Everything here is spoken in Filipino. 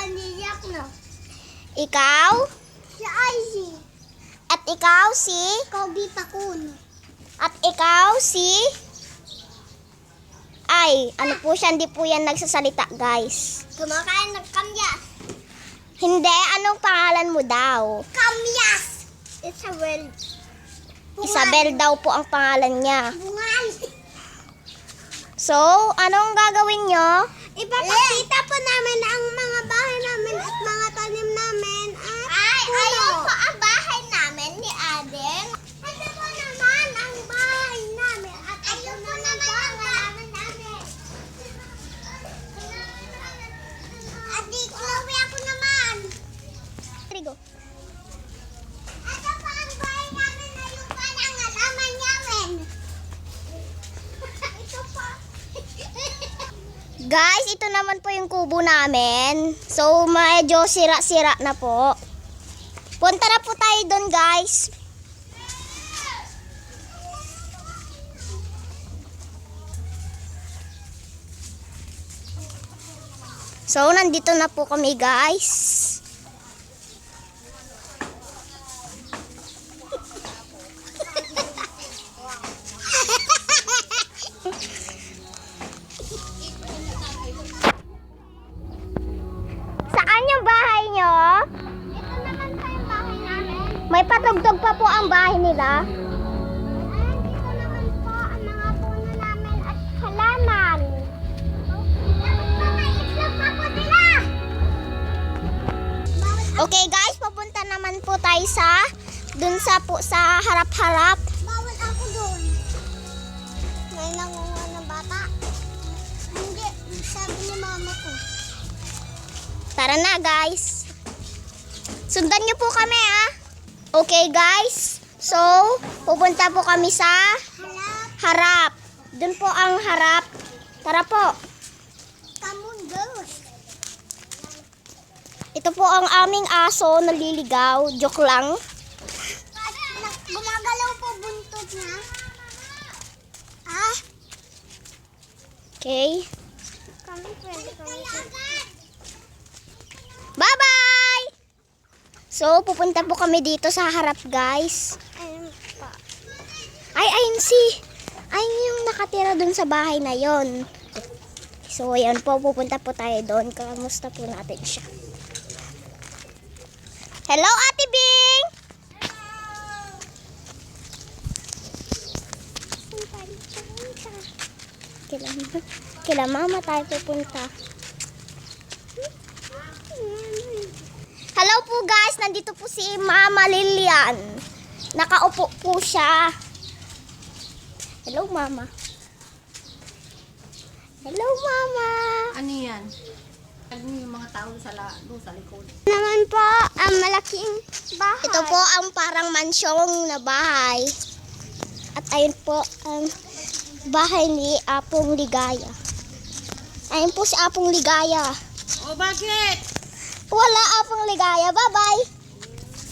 niyak na. Ikaw? Si Izzy. At ikaw si? Kobe Pakun. At ikaw si? Ay, ano po siya? Hindi po yan nagsasalita, guys. Kumakain ng kamyas. Hindi, anong pangalan mo daw? Kamyas! Isabel. Isabel daw po ang pangalan niya. Bungal. So, anong gagawin nyo? Ipapakita po namin ang mga bahay namin at mga tanim namin at ayun po ang bahay namin ni Aden. Ito po naman ang bahay namin at ayun po naman ang bahay namin. At di Chloe ako naman. Trigo. Ito po ang bahay namin na yung pa ng alaman namin. Ito po. Guys, ito naman po yung kubo namin. So, medyo sira-sira na po. Punta na po tayo doon, guys. So, nandito na po kami, guys. Saan yung bahay nyo? Ito naman po yung bahay namin. May patugtog pa po ang bahay nila. Dito naman po ang mga puno namin at halaman. Dapat po may itlog pa po sila. Okay guys, papunta naman po tayo sa dun sa po sa harap-harap. Bawal ako doon. May nangunga ng bata. Hindi, sabi ni mama ko. Tara na guys. Sundan niyo po kami ah. Okay guys. So, pupunta po kami sa Halap, harap. Dun po ang harap. Tara po. come on girls. Ito po ang aming aso naliligaw. Joke lang. Gumagalaw po buntot niya. Ah, Okay. kami pwede kami. Bye-bye! So, pupunta po kami dito sa harap guys. Ayun pa. Ay, ayun ayun yung nakatira dun sa bahay na yon. So, ayan po, pupunta po tayo doon. Kamusta po natin siya. Hello, Ate Bing! Kila mama tayo pupunta. Hello po guys, nandito po si Mama Lilian. Nakaupo po siya. Hello, Mama. Hello, Mama. Ano yan? Ano yung mga tao doon sa likod? Naman po ang malaking bahay. Ito po ang parang mansyong na bahay. At ayun po ang bahay ni Apong Ligaya. Ayun po si Apong Ligaya. Oh, bakit? Wala Apong Ligaya. Bye-bye.